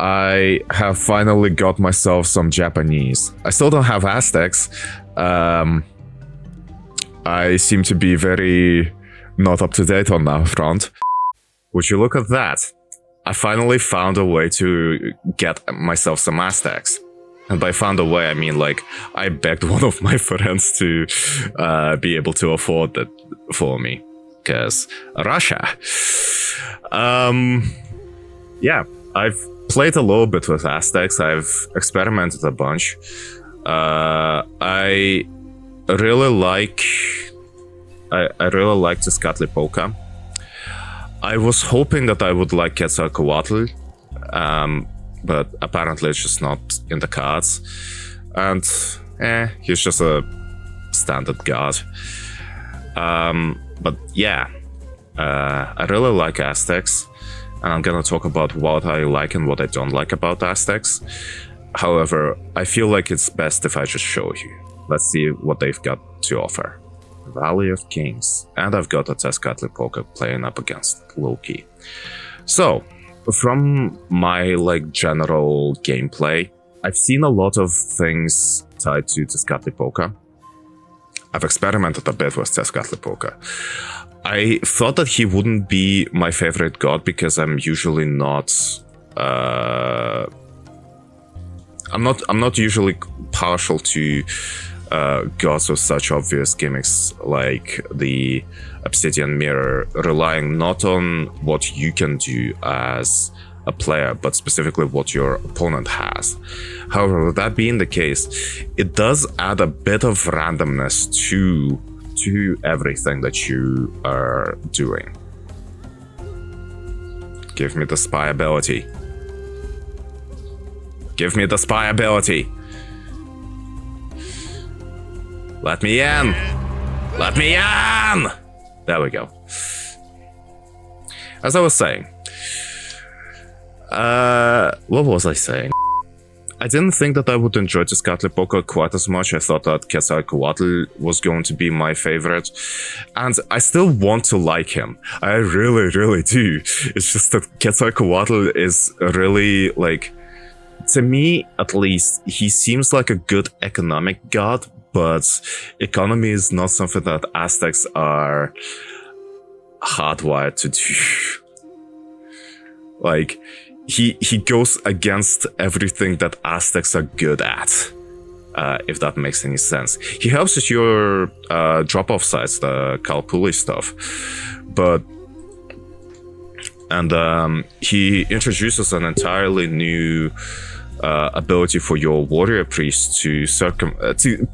I have finally got myself some Japanese. I still don't have Aztecs. I seem to be very not up to date on that front. Would you look at that? I finally found a way to get myself some Aztecs. And by found a way, I mean, like, I begged one of my friends to be able to afford it for me. Because Russia. Yeah, I've played a little bit with Aztecs. I've experimented a bunch. I really like Tezcatlipoca. I was hoping that I would like Quetzalcoatl, but apparently it's just not in the cards. And he's just a standard god. But yeah, I really like Aztecs, and I'm gonna talk about what I like and what I don't like about Aztecs. However, I feel like it's best if I just show you. Let's see what they've got to offer. Valley of Kings, and I've got a Tezcatlipoca playing up against Loki. So, from my general gameplay, I've seen a lot of things tied to Tezcatlipoca. I've experimented a bit with Tezcatlipoca. I thought that he wouldn't be my favorite god because I'm usually not. I'm not usually partial to gods with such obvious gimmicks like the Obsidian Mirror, relying not on what you can do as a player, but specifically what your opponent has. However, with that being the case, it does add a bit of randomness to everything that you are doing. Give me the spy ability. Give me the spy ability. Let me in! Let me in! There we go. As I was saying, what was I saying? I didn't think that I would enjoy Tezcatlipoca quite as much. I thought that Quetzalcoatl was going to be my favorite, and I still want to like him. I really, really do. It's just that Quetzalcoatl is really, to me at least, he seems like a good economic god, but economy is not something that Aztecs are hardwired to do. He goes against everything that Aztecs are good at, if that makes any sense. He helps with your drop-off sites, the Kalpuli stuff, and he introduces an entirely new ability for your warrior priest to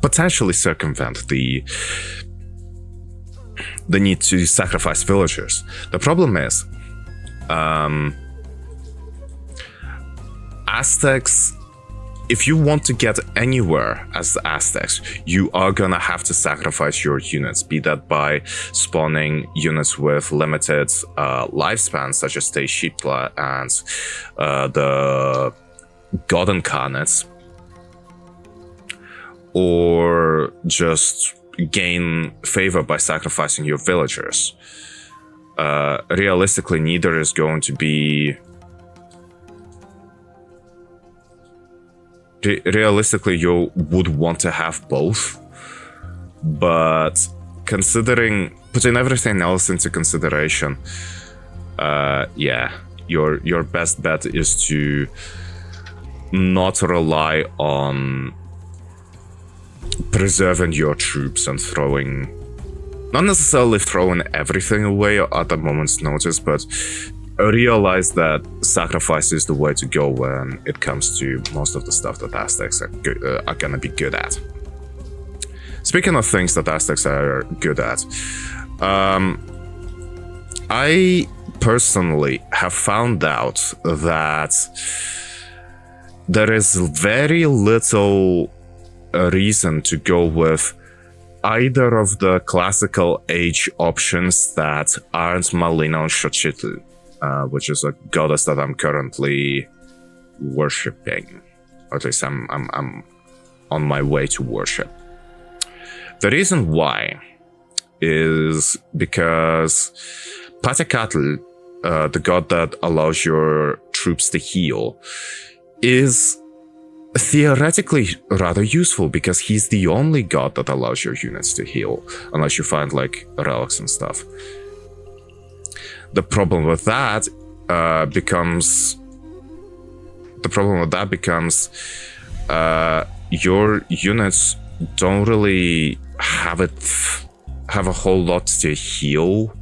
potentially circumvent the need to sacrifice villagers. The problem is, Aztecs, if you want to get anywhere as the Aztecs, you are gonna have to sacrifice your units, be that by spawning units with limited lifespans, such as Tezcatlipoca and the God Incarnates, or just gain favor by sacrificing your villagers. Realistically, neither is going to be... Realistically, you would want to have both, but putting everything else into consideration, yeah, your best bet is to not rely on preserving your troops and not necessarily throwing everything away at a moment's notice, but realize that sacrifice is the way to go when it comes to most of the stuff that Aztecs are gonna be good at. Speaking of things that Aztecs are good at, I personally have found out that there is very little reason to go with either of the classical age options that aren't Malina or Xochitl, which is a goddess that I'm currently worshipping, or at least I'm on my way to worship. The reason why is because Tezcatlipoca the god that allows your troops to heal, is theoretically rather useful because he's the only god that allows your units to heal, unless you find like relics and stuff. The problem with that becomes your units don't really have a whole lot to heal,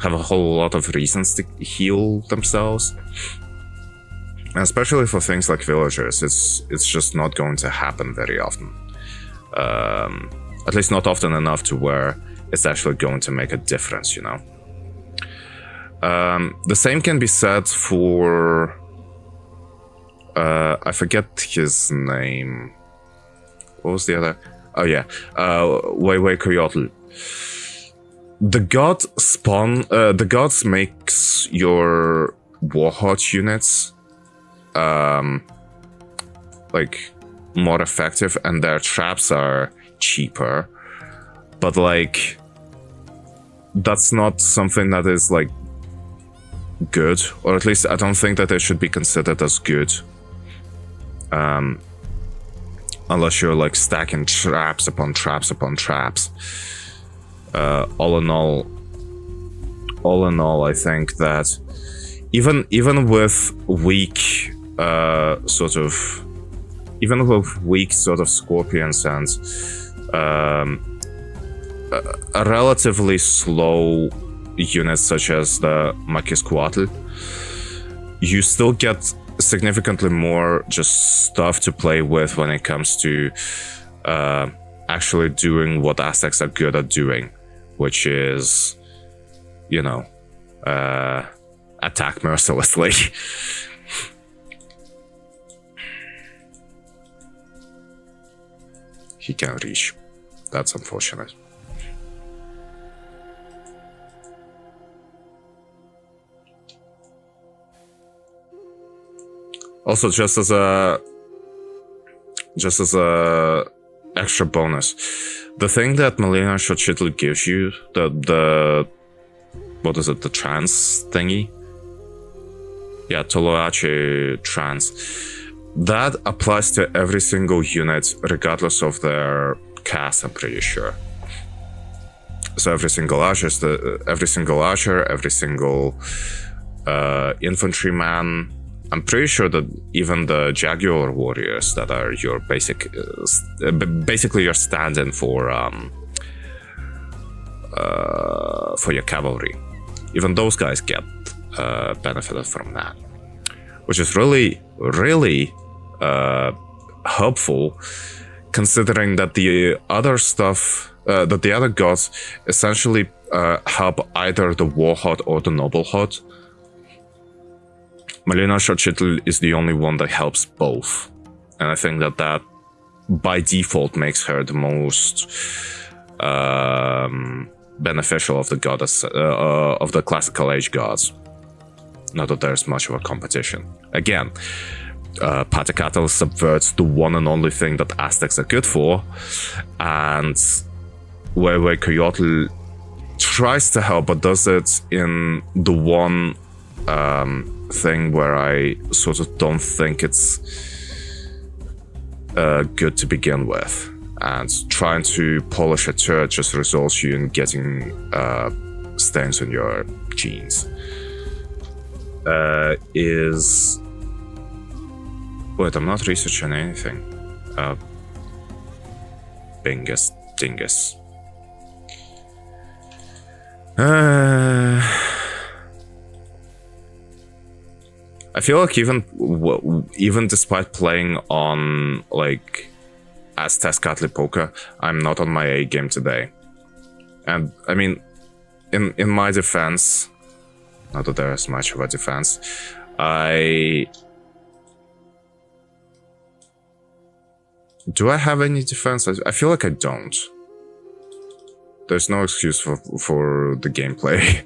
have a whole lot of reasons to heal themselves. And especially for things like villagers, it's just not going to happen very often. At least not often enough to where it's actually going to make a difference, you know? The same can be said for... I forget his name. What was the other? Oh yeah, Coyotl. The god the gods makes your warhawk units like more effective, and their traps are cheaper. But like, that's not something that is like good, or at least I don't think that it should be considered as good. Unless you're like stacking traps upon traps upon traps. All in all, I think that even with weak sort of scorpions and a relatively slow units such as the Maquiscoatl, you still get significantly more just stuff to play with when it comes to actually doing what Aztecs are good at doing, which is, you know, attack mercilessly. He can't reach. That's unfortunate. Also, just as a extra bonus, the thing that Melina Xochitl gives you, the what is it, the trance thingy? Yeah, Toloache trance. That applies to every single unit, regardless of their cast, I'm pretty sure. So every single archer, every single infantryman. I'm pretty sure that even the Jaguar warriors that are your basically your stand-in for your cavalry, even those guys get benefited from that, which is really helpful, considering that the other stuff, that the other gods essentially help either the Warhawk or the Noblehawk. Melina Xochitl is the only one that helps both, and I think that by default makes her the most beneficial of the goddess of the classical age gods. Not that there's much of a competition. Again, Tezcatlipoca subverts the one and only thing that Aztecs are good for, and where Coyotl tries to help, but does it in the one thing where I sort of don't think it's good to begin with, and trying to polish a turret just results you in getting stains on your jeans. Wait, I'm not researching anything. Bingus dingus. I feel like even despite playing on like as Tezcatlipoca, I'm not on my A game today. And I mean, in my defense, not that there is much of a defense, do I have any defense? I feel like I don't. There's no excuse for the gameplay,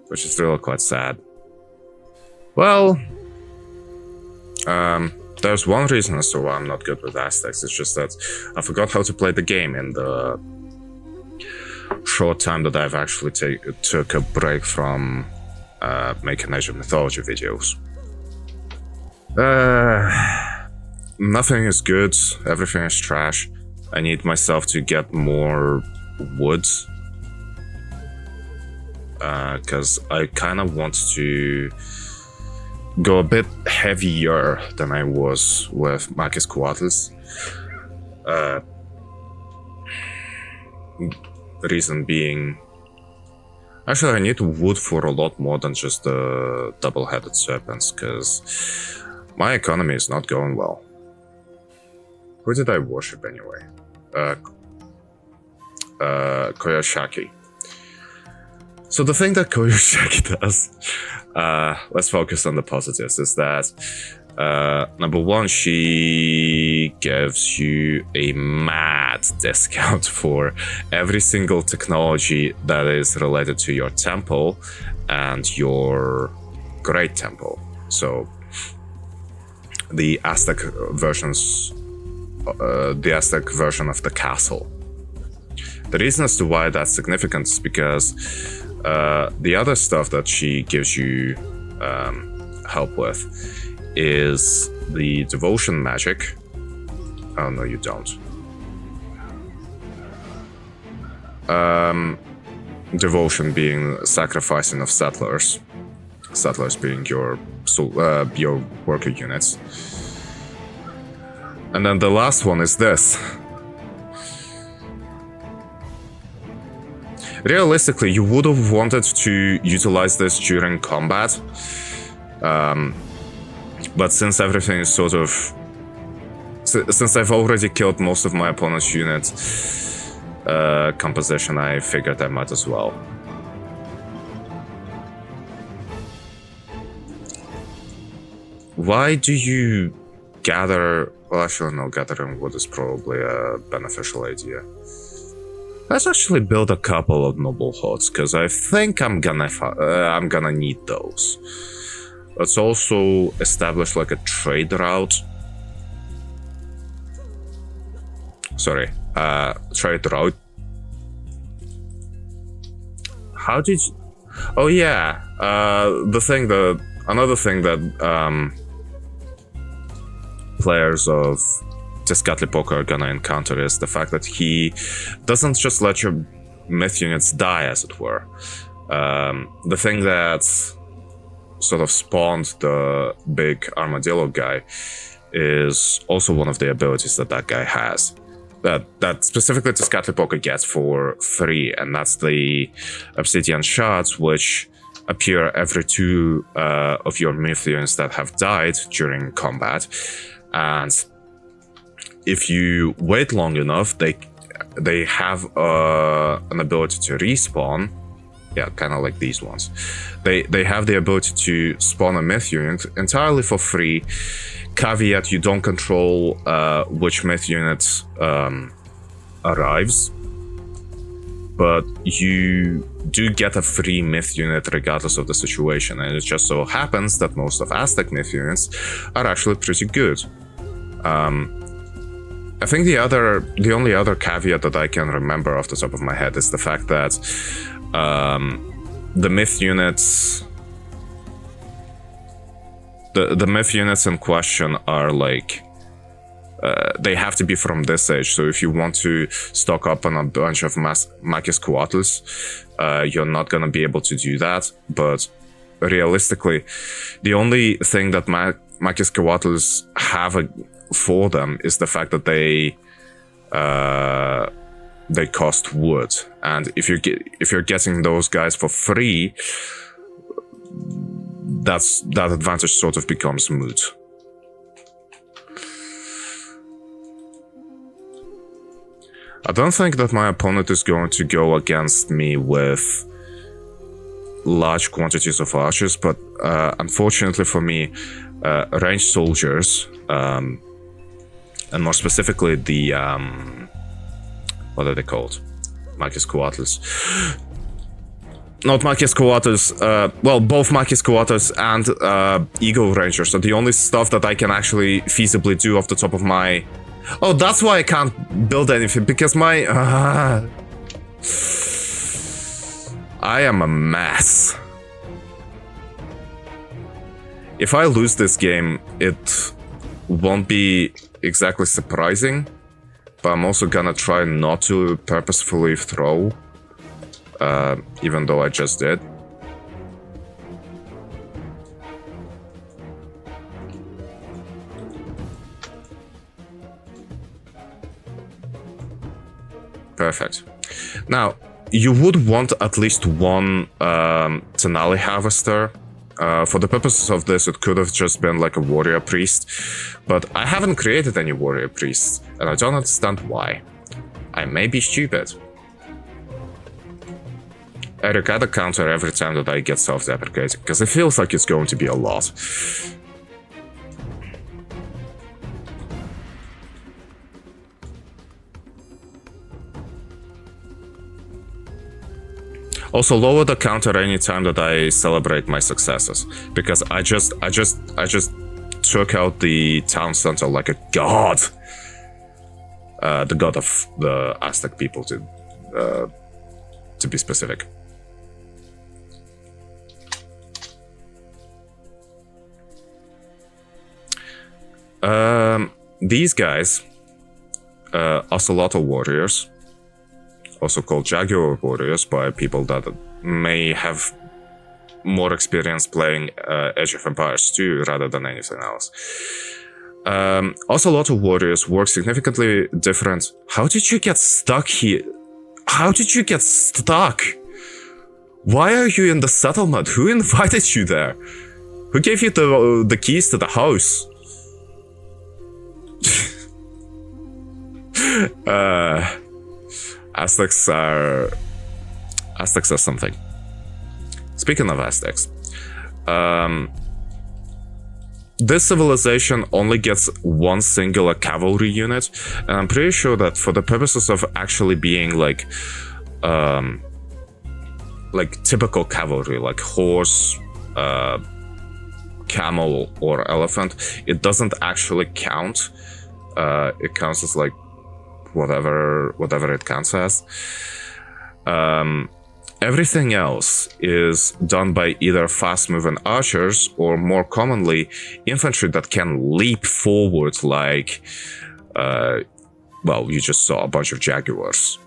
which is really quite sad. Well, there's one reason as to why I'm not good with Aztecs. It's just that I forgot how to play the game in the short time that I've actually took a break from making Age of Mythology videos. Nothing is good, everything is trash. I need myself to get more wood. Because I kind of want to go a bit heavier than I was with Marcus Coatls. Reason being, actually I need wood for a lot more than just the double-headed serpents, because my economy is not going well. Who did I worship anyway? Koyoshaki. So the thing that Koyoshaki does, let's focus on the positives, is that number one, she gives you a mad discount for every single technology that is related to your temple and your great temple. So the Aztec versions, the Aztec version of the castle. The reason as to why that's significant is because the other stuff that she gives you help with is the devotion magic. Oh no, you don't. Devotion being sacrificing of settlers. Settlers being your worker units. And then the last one is this. Realistically, you would have wanted to utilize this during combat, but since everything is sort of... Since I've already killed most of my opponent's units composition, I figured I might as well. Why do you gather... Well, actually, no, gathering wood is probably a beneficial idea. Let's actually build a couple of noble huts, because I think I'm gonna need those. Let's also establish like a trade route. Sorry, trade route. How did you... Oh yeah, another thing that players of Tezcatlipoca are gonna encounter is the fact that he doesn't just let your myth units die, as it were. The thing that sort of spawned the big armadillo guy is also one of the abilities that guy has. That specifically Tezcatlipoca gets for free, and that's the obsidian shards, which appear every 2 of your myth units that have died during combat. And if you wait long enough, they have an ability to respawn. Yeah, kind of like these ones. They have the ability to spawn a myth unit entirely for free. Caveat: you don't control which myth unit arrives, but you do get a free myth unit regardless of the situation. And it just so happens that most of Aztec myth units are actually pretty good. I think the only other caveat that I can remember off the top of my head is the fact that the myth units, the myth units in question are like, they have to be from this age. So if you want to stock up on a bunch of Marcus Coatls, you're not gonna be able to do that. But realistically, the only thing that Marcus Coatls have for them is the fact that they cost wood, and if you're getting those guys for free, that advantage sort of becomes moot. I don't think that my opponent is going to go against me with large quantities of archers, but unfortunately for me, ranged soldiers, and more specifically the what are they called? Marcus Coatls. Not Marcus Coatls, well, both Marcus Coatls and Eagle Rangers are the only stuff that I can actually feasibly do off the top of my... Oh, that's why I can't build anything, because my... I am a mess. If I lose this game, it won't be exactly surprising, but I'm also gonna try not to purposefully throw, even though I just did. Perfect. Now, you would want at least one Tenali Harvester. For the purposes of this, it could have just been like a warrior priest, but I haven't created any warrior priests, and I don't understand why. I may be stupid. Eric, add a counter every time that I get self-deprecating, because it feels like it's going to be a lot. Also, lower the counter anytime that I celebrate my successes, because I just took out the town center like a god. The god of the Aztec people, to be specific. These guys, Ocelotl warriors, also called Jaguar warriors by people that may have more experience playing Age of Empires 2 rather than anything else. Ocelotl warriors work significantly different. How did you get stuck here? How did you get stuck? Why are you in the settlement? Who invited you there? Who gave you the keys to the house? Aztecs are something. Speaking of Aztecs, this civilization only gets one singular cavalry unit, and I'm pretty sure that for the purposes of actually being like typical cavalry, like horse, camel, or elephant, it doesn't actually count. It counts as like whatever it counts as. Everything else is done by either fast-moving archers or, more commonly, infantry that can leap forward like, well, you just saw a bunch of jaguars.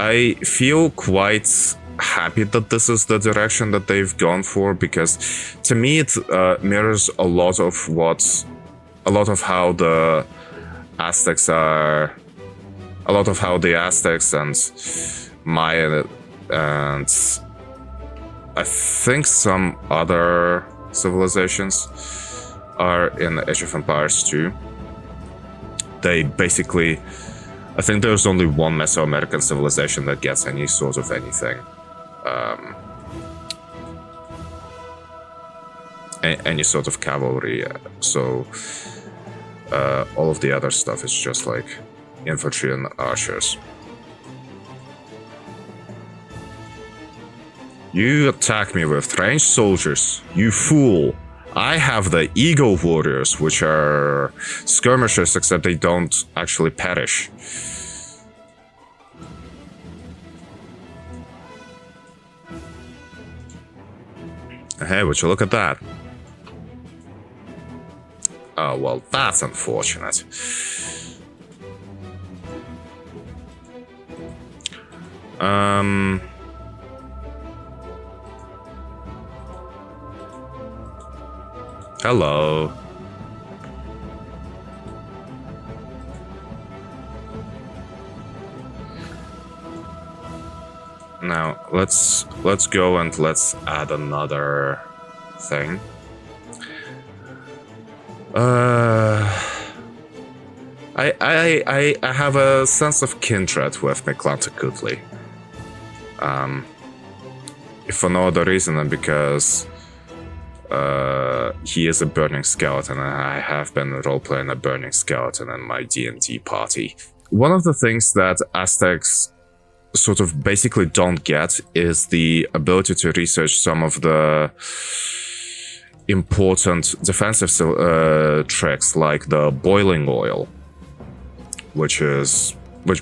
I feel quite happy that this is the direction that they've gone for, because to me it mirrors a lot of how the Aztecs and Maya and I think some other civilizations are in Age of Empires 2. They basically, I think there's only one Mesoamerican civilization that gets any sort of anything. Any sort of cavalry, so all of the other stuff is just like infantry and archers. You attack me with ranged soldiers, you fool! I have the Eagle warriors, which are skirmishers, except they don't actually perish. Hey, would you look at that? Oh, well, that's unfortunate. Hello. Now, let's go and let's add another thing. I have a sense of kindred with Tezcatlipoca. If for no other reason than because he is a burning skeleton, and I have been roleplaying a burning skeleton in my D&D party. One of the things that Aztecs sort of basically don't get is the ability to research some of the important defensive tricks like the boiling oil, which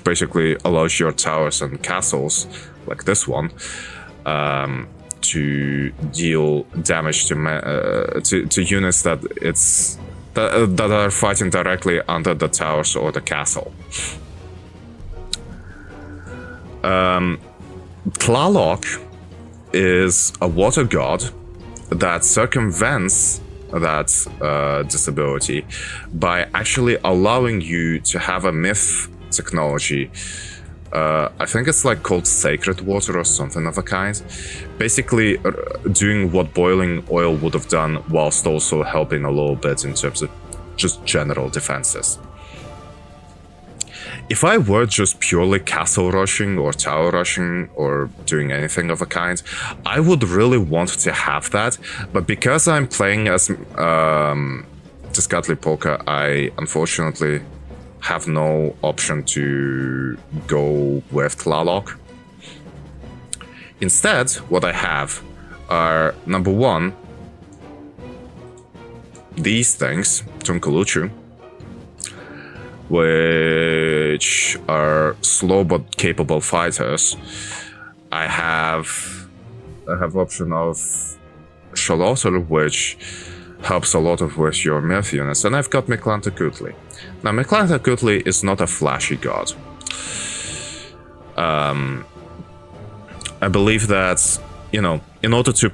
basically allows your towers and castles, like this one, to deal damage to units that are fighting directly under the towers or the castle. Tlaloc is a water god that circumvents that disability by actually allowing you to have a myth technology. I think it's like called sacred water or something of a kind. Basically doing what boiling oil would have done whilst also helping a little bit in terms of just general defenses. If I were just purely castle rushing or tower rushing or doing anything of a kind, I would really want to have that, but because I'm playing as Tezcatlipoca, I unfortunately have no option to go with Tlaloc. Instead, what I have are, number one, these things, Tunkaluchu, which are slow but capable fighters. I have option of Shalotl, which helps a lot with your myth units, and I've got Tezcatlipoca. Now, Tezcatlipoca is not a flashy god. I believe that, you know, in order to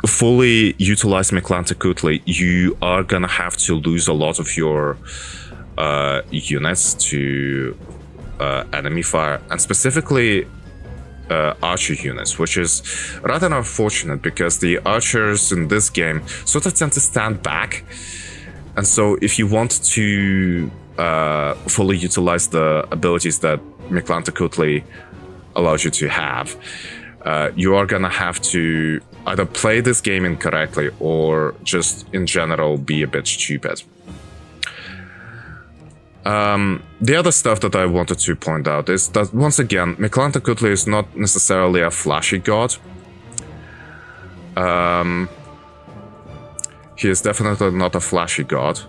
fully utilize Tezcatlipoca, you are gonna have to lose a lot of your units to enemy fire, and specifically archer units, which is rather unfortunate because the archers in this game sort of tend to stand back, and so if you want to fully utilize the abilities that Tezcatlipoca allows you to have, you are gonna have to either play this game incorrectly or just in general be a bit stupid. The other stuff that I wanted to point out is that, once again, Tezcatlipoca is not necessarily a flashy god. He is definitely not a flashy god.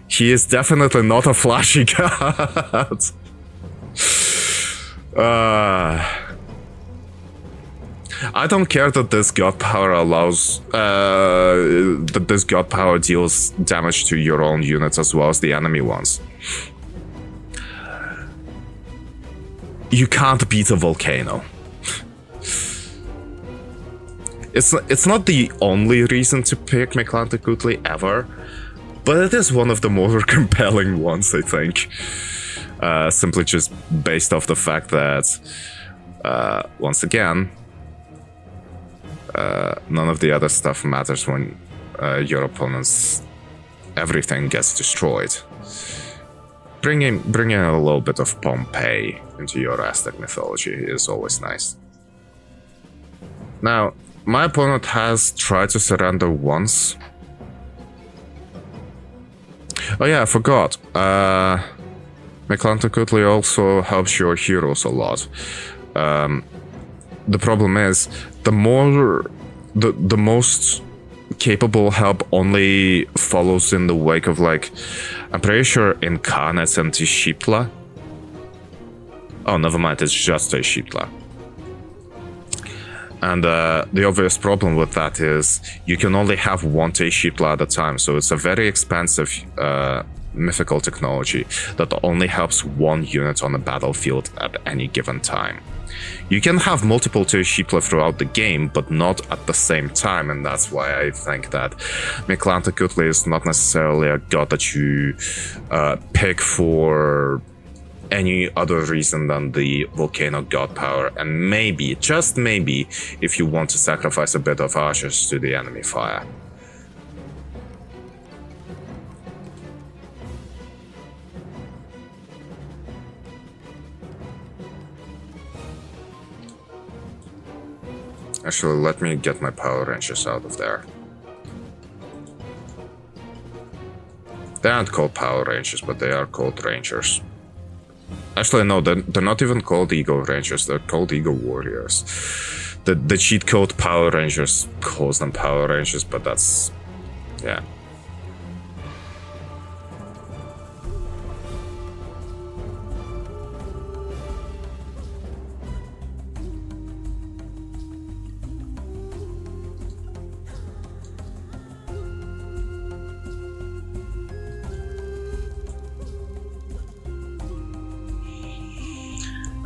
He is definitely not a flashy god. I don't care that this god power allows that this god power deals damage to your own units as well as the enemy ones. You can't beat a volcano. It's not the only reason to pick Tezcatlipoca ever, but it is one of the more compelling ones, I think. Simply just based off the fact that, once again, none of the other stuff matters when your opponent's everything gets destroyed. Bringing a little bit of Pompeii into your Aztec mythology is always nice. Now, my opponent has tried to surrender once. Oh yeah, I forgot. Tezcatlipoca also helps your heroes a lot. The problem is, the most capable help only follows in the wake of, like, I'm pretty sure Incarnates and Tezcatlipoca. Oh, never mind, it's just Tezcatlipoca. And the obvious problem with that is you can only have one Tezcatlipoca at a time, so it's a very expensive mythical technology that only helps one unit on the battlefield at any given time. You can have multiple Tezcatlipoca throughout the game, but not at the same time, and that's why I think that Tezcatlipoca is not necessarily a god that you pick for any other reason than the volcano god power, and maybe, just maybe, if you want to sacrifice a bit of archers to the enemy fire. Actually, let me get my Power Rangers out of there. They aren't called Power Rangers, but they are called Rangers. Actually, no, they're not even called Eagle Rangers, they're called Eagle Warriors. the cheat code Power Rangers calls them Power Rangers, but that's, yeah.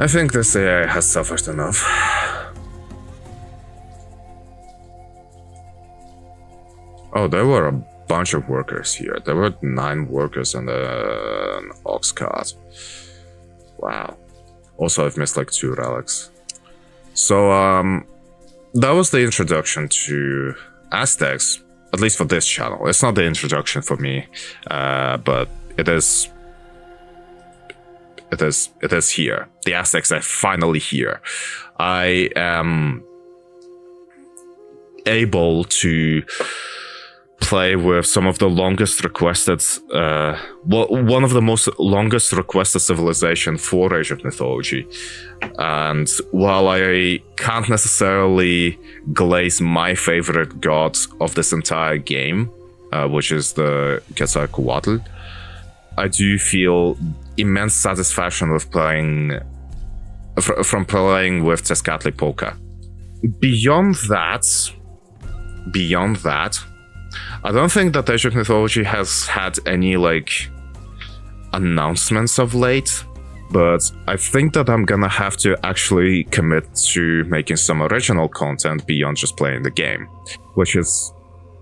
I think this AI has suffered enough. Oh, there were a bunch of workers here. There were 9 workers and an ox cart. Wow. Also, I've missed like 2 relics. So, that was the introduction to Aztecs, at least for this channel. It's not the introduction for me, but it is here. The Aztecs are finally here. I am able to play with some of the longest requested, one of the most longest requested civilization for Age of Mythology. And while I can't necessarily glaze my favorite god of this entire game, which is the Quetzalcoatl, I do feel immense satisfaction with playing from playing with Tezcatlipoca. Beyond that, I don't think that Age of Mythology has had any like announcements of late, but I think that I'm gonna have to actually commit to making some original content beyond just playing the game, which is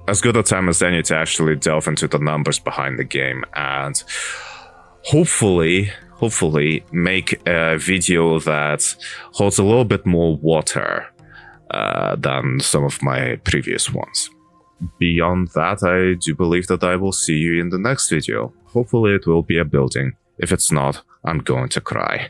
as good a time as any to actually delve into the numbers behind the game and hopefully make a video that holds a little bit more water than some of my previous ones. Beyond that, I do believe that I will see you in the next video. Hopefully it will be a building. If it's not, I'm going to cry.